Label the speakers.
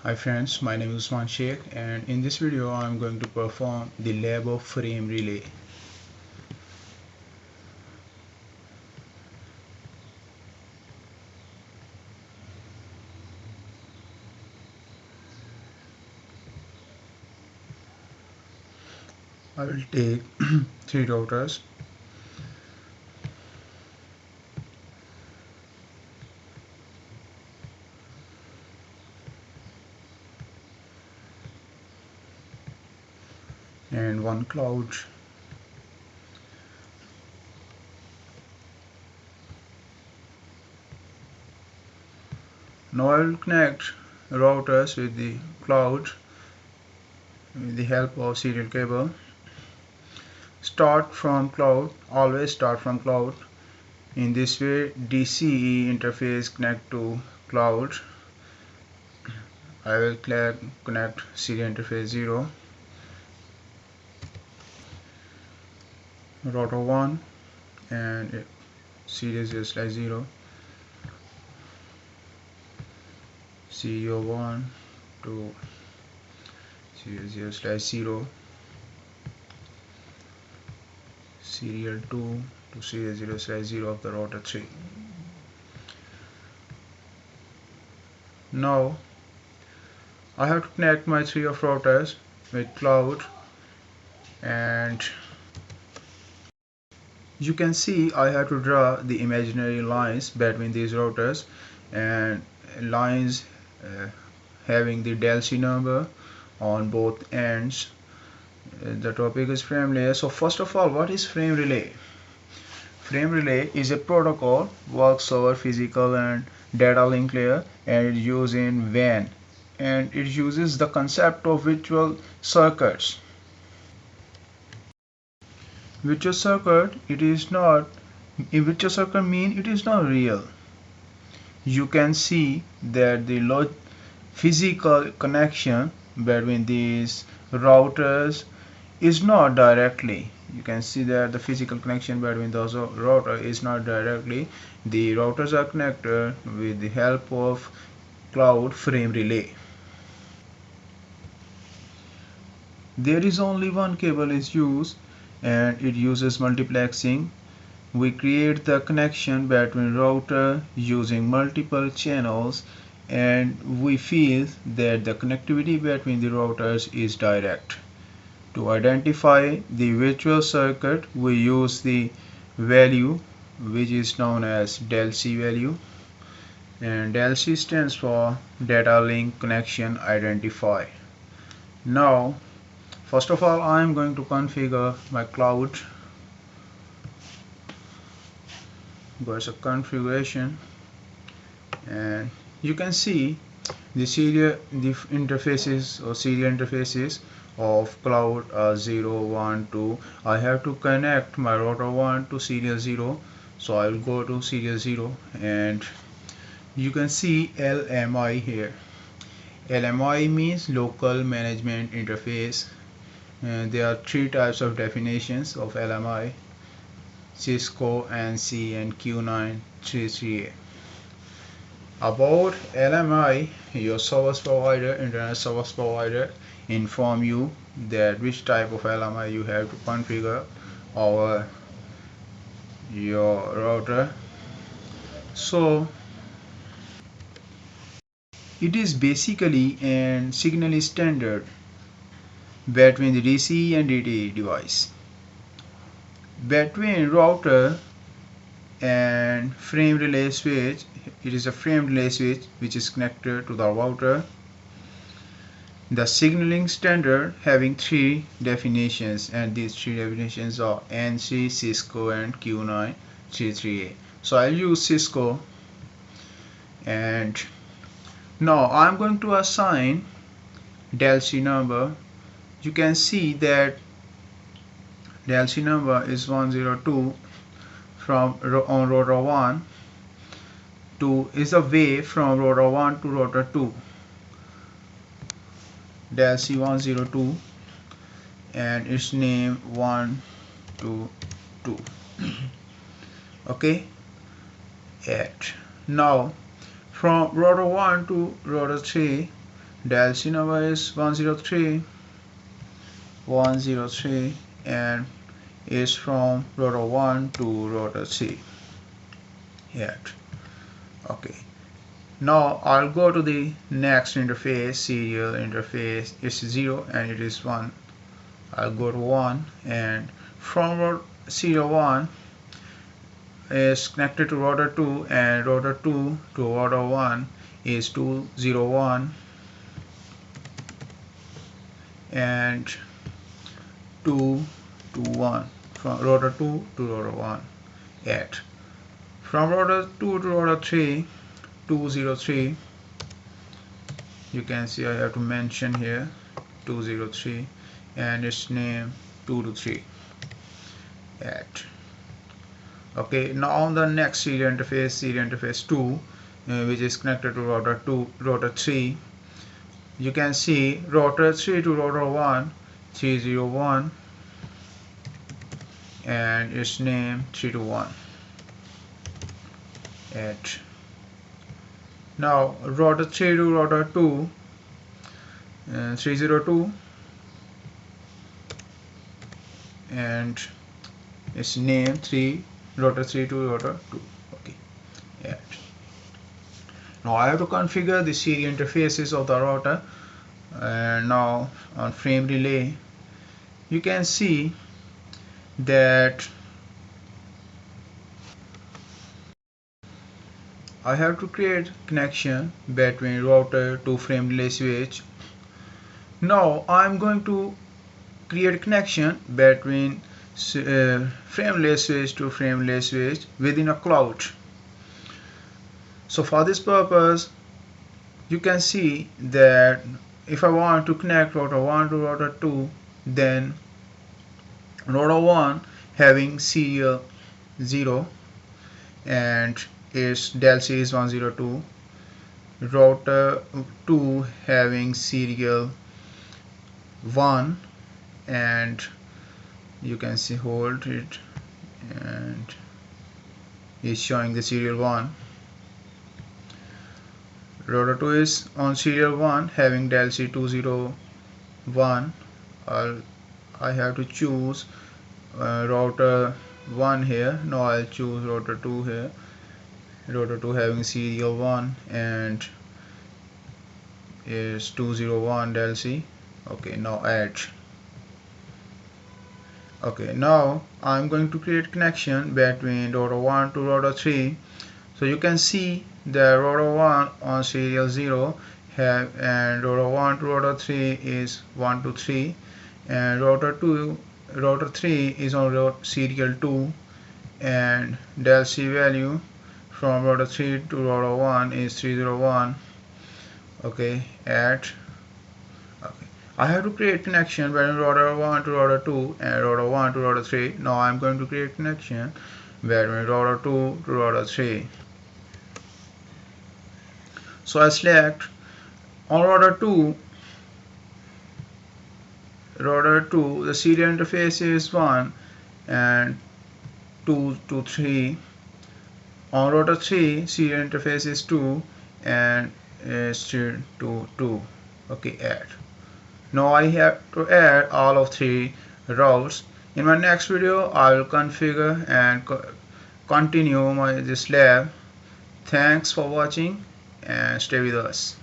Speaker 1: Hi friends, my name is Usmansheikh, and in this video I am going to perform the lab of frame relay. I will take three routers and one cloud. Now I will connect routers with the cloud with the help of serial cable. Start from cloud, always start from cloud. In this way DCE interface connect to cloud. I will connect serial interface 0, router 1 and serial 0/0, serial 1 to serial 0/0, serial 2 to serial 0/0 of the router 3. Now I have to connect my three of routers with cloud, and you can see I have to draw the imaginary lines between these routers and lines having the del C number on both ends. The topic is frame relay. So first of all, what is frame relay? Frame relay is a protocol, works over physical and data link layer, and it's used in WAN, and it uses the concept of virtual circuits. Virtual circuit, it is not, a virtual circuit mean it is not real. You can see that the physical connection between these routers is not directly. You can see that the physical connection between those routers is not directly. The routers are connected with the help of cloud frame relay. There is only one cable is used, and it uses multiplexing. We create the connection between router using multiple channels, and we feel that the connectivity between the routers is direct. To identify the virtual circuit, we use the value which is known as del C value, and del C stands for data link connection identify. Now first of all, I am going to configure my cloud. Go to configuration, and you can see the serial interfaces of cloud 0, 1, 2. I have to connect my router 1 to serial 0, so I will go to serial 0, and you can see LMI here. LMI means local management interface, and there are three types of definitions of LMI: CISCO, NC, and Q933A. About LMI, your service provider, internet service provider, inform you that which type of LMI you have to configure over your router. So it is basically an signal standard between the DC and DT device. Between router and frame relay switch, it is a frame relay switch which is connected to the router. The signaling standard having three definitions, and these three definitions are NC, CISCO, and Q933A. So I'll use CISCO, and now I'm going to assign del C number. You can see that del C number is 102 from on router 1 to is away from router 1 to router 2. Del C 102, and its name 122. Okay, now from router 1 to router 3, Del C number is 103 and is from router 1 to router 3 yet. Okay, now I'll go to the next interface, serial interface. It's 0 and it is 1. I'll go to 1, and from serial 1 is connected to router 2, and router 2 to router 1 is 201 and 2 to 1, from router 2 to router 1 at. From router 2 to router 3, 203, you can see I have to mention here 203 and its name 2 to 3 at. Okay, now on the next serial interface 2, which is connected to router 3, you can see router 3 to router 1, 301 and its name 321 at. Now router 3 to router 2, 302 and its name 3, router 3 to router 2. Okay, yeah. Now I have to configure the serial interfaces of the router, and now on frame relay you can see that I have to create connection between router to frame relay switch. Now I'm going to create a connection between frame relay switch to frame relay switch within a cloud. So for this purpose, you can see that if I want to connect router 1 to router 2, then router 1 having serial 0 and its del C is 102, router 2 having serial 1 and you can see hold it and is showing the serial 1. Router 2 is on serial 1 having del C 201. I have to choose router 1 here. Now I'll choose router 2 here. Router 2 having serial 1 and is 201 del C. Okay, now add. Okay, now I'm going to create connection between router 1 to router 3. So you can see the router 1 on serial 0 have, and router 1 to router 3 is 1 to 3, and router 3 is on serial 2, and del C value from router 3 to router 1 is 301. Okay, at. Okay, I have to create connection between router 1 to router 2 and router 1 to router 3. Now I'm going to create connection between router 2 to router 3. So I select on router 2, the serial interface is 1 and 2 to 3. On router 3, serial interface is 2 and is 3 to 2. Okay, add. Now I have to add all of 3 routes. In my next video, I will configure and continue this lab. Thanks for watching and stay with us.